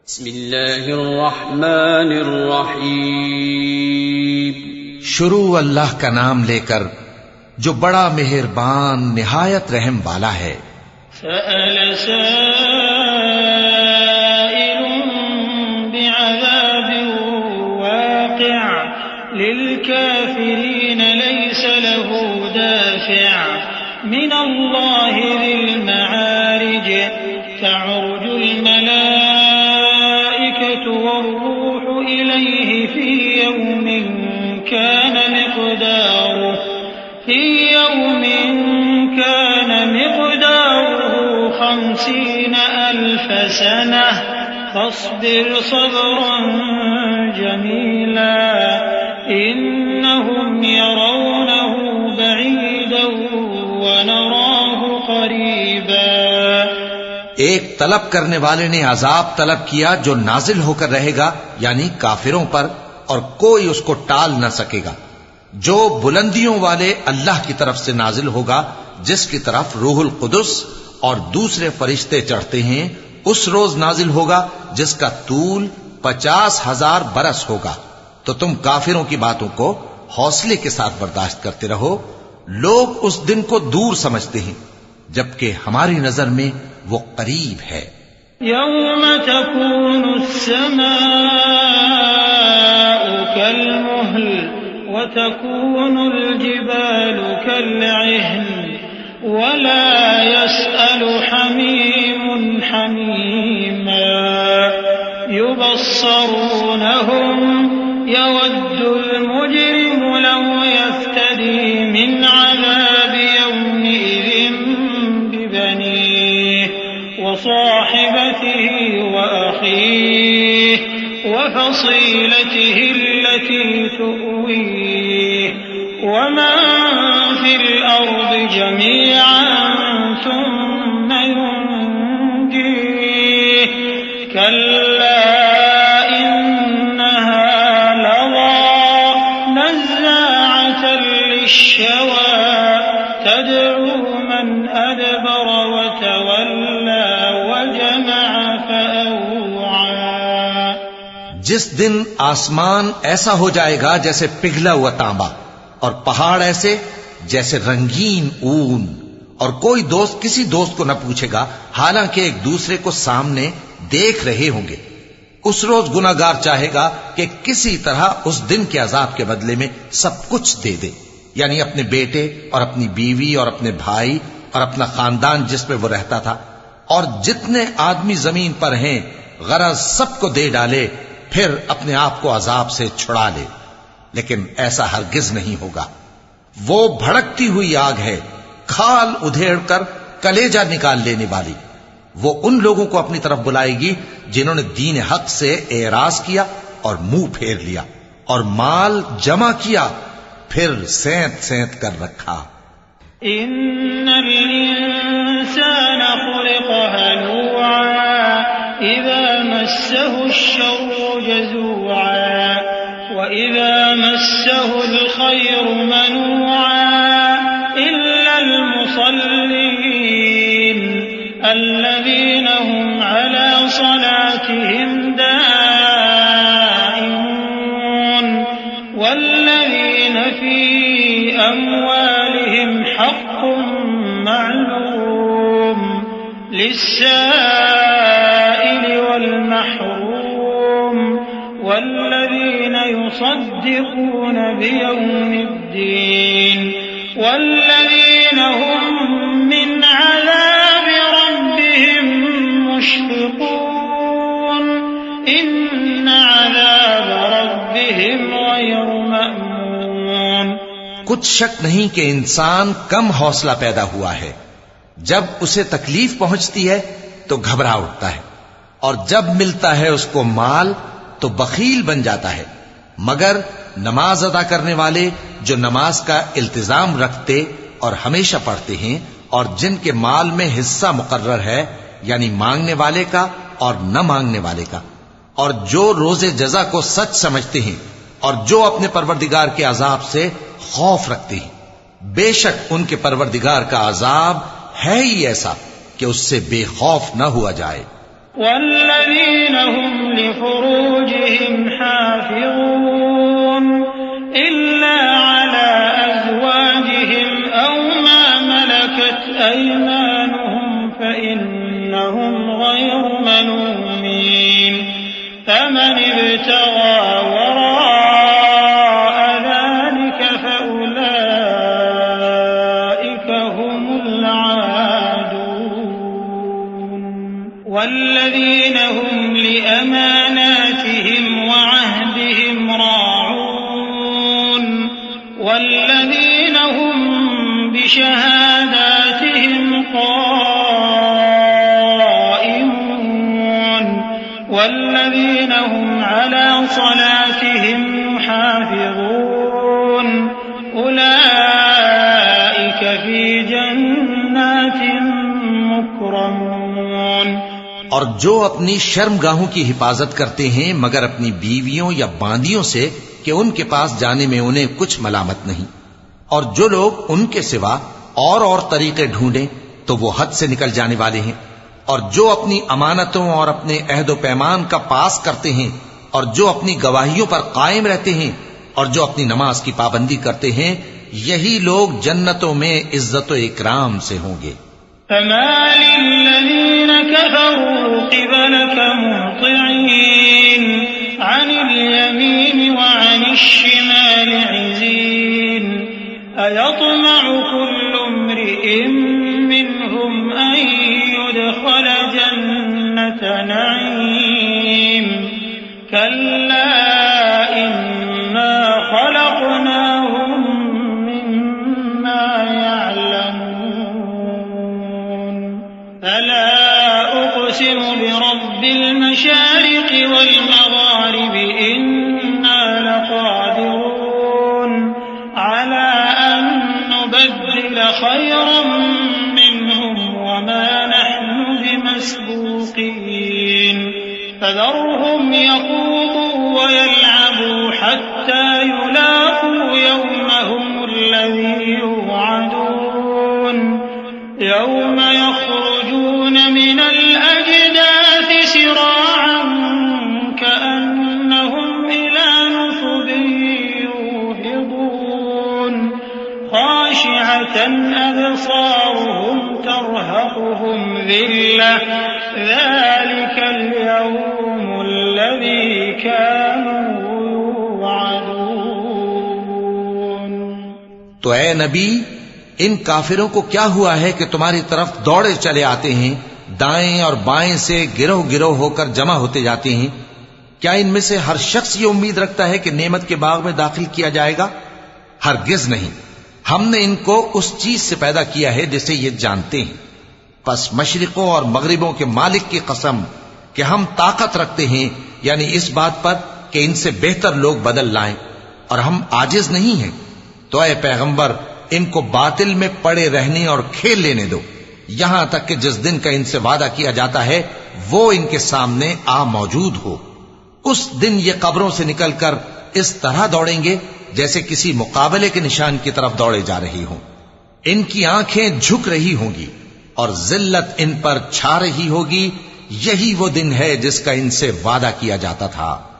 बिस्मिल्लाहिर्रहमानिर्रहीम। शुरू अल्लाह का नाम लेकर जो बड़ा मेहरबान निहायत रहम वाला है। सअल साइलुन बिअज़ाबिन वाक़िअ लिलकाफ़िरीन लैस लहू दाफ़िअ मिनल्लाहि ज़िल मआरिज तअरुजुल मलाइकतु वर्रूहु इलैहि फ़ी यौमिन कान मिक़दारुहु 50 अल्फ़ सनह फ़स्बिर सब्रन जमीला इन्नहुम यरौनहु बईदन व नराहु क़रीबा। एक तलब करने वाले ने अजाब तलब किया जो नाजिल होकर रहेगा, यानी काफिरों पर, और कोई उसको टाल न सकेगा। जो बुलंदियों वाले अल्लाह की तरफ से नाजिल होगा, जिसकी तरफ रूहुल कुदस और दूसरे फरिश्ते चढ़ते हैं, उस रोज नाजिल होगा जिसका तूल 50,000 बरस होगा। तो तुम काफिरों की बातों को हौसले के साथ बर्दाश्त करते रहो। लोग उस दिन को दूर समझते हैं, जबकि हमारी नजर में वो करीब है। यौम तकूनु अस्समाउ कल्मुहल व तकूनुल जिबालु कल्इहन वला यसअलु हमीमुन हमीमा युबस्सरूनहुम यवद्दुल मुजरिमु लौ यफ्तदी मिन अज़ाबि यौमिइज़िन बिबनीह व साहिबतिही व अखीह व फसीलतिही अल्लती तुअवीह व मन फिल अर्दि जमीअन सुम्मा युनजीह कल्ला तदउ मन अदबर वतवल्ला वजमअ फअवआ। जिस दिन आसमान ऐसा हो जाएगा जैसे पिघला हुआ तांबा, और पहाड़ ऐसे जैसे रंगीन ऊन, और कोई दोस्त किसी दोस्त को न पूछेगा, हालांकि एक दूसरे को सामने देख रहे होंगे। उस रोज गुनाहगार चाहेगा कि किसी तरह उस दिन के अजाब के बदले में सब कुछ दे दे, यानी अपने बेटे और अपनी बीवी और अपने भाई और अपना खानदान जिसमें वो रहता था, और जितने आदमी जमीन पर हैं, गरज सबको दे डाले, फिर अपने आप को अजाब से छुड़ा ले। लेकिन ऐसा हरगिज नहीं होगा। वो भड़कती हुई आग है, खाल उधेड़कर कलेजा निकाल लेने वाली। वो उन लोगों को अपनी तरफ बुलाएगी जिन्होंने दीन हक से एराज किया और मुंह फेर लिया और माल जमा किया, फिर सेंत सेंत कर रखा। इन्नल इंसान खुलिक़ हलूआ इज़ा मस्सहु अश्शर्रु जज़ूआ व इज़ा मस्सहुल खैरु मनूआ इल्लल मुसल्लीन अल्लज़ीना हुम अला सलातिहिम दाइमून वल्लज़ीना फी अम्वालिहिम हक़्क़ुम मअलूम लिस्साइलि वल महरूम वल्लज़ीना युसद्दिक़ून बियौमिद्दीन वल्लज़ीना हुम मिन अज़ाबि रब्बिहिम मुश्फ़िक़ून इन्न अज़ाब रब्बिहिम गैरु मअमून। कुछ शक नहीं कि इंसान कम हौसला पैदा हुआ है। जब उसे तकलीफ पहुंचती है तो घबरा उठता है, और जब मिलता है उसको माल तो बखील बन जाता है। मगर नमाज अदा करने वाले जो नमाज का इल्तिजाम रखते और हमेशा पढ़ते हैं, और जिनके माल में हिस्सा मुकर्रर है, यानी मांगने वाले का और न मांगने वाले का, और जो रोजे जजा को सच समझते हैं, और जो अपने परवरदिगार के अजाब से खौफ रखते हैं, बेशक उनके परवरदिगार का अजाब है ही ऐसा कि उससे बेखौफ न हुआ जाए। वल्लज़ीना हुम फमन इब्तगा वराअ ज़ालिक फउलाइक हुमुल आदून वल्लज़ीन हुम लिअमानातिहिम वअहदिहिम राऊन वल्लज़ीन हुम बिशहादातिहिम क़ाइमून वल्लज़ीन हुम अला सलातिहिम युहाफ़िज़ून उलाइक फ़ी जन्नातिन मुकरमून। और जो अपनी शर्मगाहों की हिफाजत करते हैं मगर अपनी बीवियों या बांदियों से कि उनके पास जाने में उन्हें कुछ मलामत नहीं, और जो लोग उनके सिवा और तरीके ढूंढें तो वो हद से निकल जाने वाले हैं, और जो अपनी अमानतों और अपने अहदो पैमान का पास करते हैं, और जो अपनी गवाहियों पर कायम रहते हैं, और जो अपनी नमाज की पाबंदी करते हैं, यही लोग जन्नतों में इज्जत व इकराम से होंगे। फमालिल्लज़ीन कफ़रू क़िबलक मुहतिईन अनिल यमीन व अनिश्शिमाल इज़ीन अयत्मअु कुल्लु इम्रिइन मिनहुम अन युदख़ल जन्नत नईम कल्ला इन्ना ख़लक़नाहुम मिम्मा यअलमून फला उक़सिमु बिरब्बिल मशारिक़ि वल मग़ारिबि इन्ना लक़ादिरून अला अन नुबद्दिल खैरन मिनहुम वमा नहनु बिमस्बूक़ीन फज़रहुम यख़ूदू वयल्अबू हत्ता युलाक़ू यौमहुम الذي يوعدون يوم يخرجون من الأجداث سراعا كأنهم إلى نصب يوفضون خاشعة أبصارهم ترهقهم ذلة ذلك اليوم الذي كانوا يوعدون। तो ए नबी, इन काफिरों को क्या हुआ है कि तुम्हारी तरफ दौड़े चले आते हैं, दाएं और बाएं से गिरोह गिरोह होकर जमा होते जाते हैं? क्या इनमें से हर शख्स ये उम्मीद रखता है कि नेमत के बाग में दाखिल किया जाएगा? हरगिज नहीं। हमने इनको उस चीज से पैदा किया है जिसे ये जानते हैं। बस मशरिकों और मगरिबों के मालिक की कसम कि हम ताकत रखते हैं, यानी इस बात पर कि इनसे बेहतर लोग बदल लाएं, और हम आजिज नहीं हैं। तो ऐ पैगंबर, इनको बातिल में पड़े रहने और खेल लेने दो, यहां तक कि जिस दिन का इनसे वादा किया जाता है वो इनके सामने आ मौजूद हो। उस दिन ये कब्रों से निकलकर इस तरह दौड़ेंगे जैसे किसी मुकाबले के निशान की तरफ दौड़े जा रही हों। इनकी आंखें झुक रही होंगी और जिल्लत इन पर छा रही होगी। यही वो दिन है जिसका इनसे वादा किया जाता था।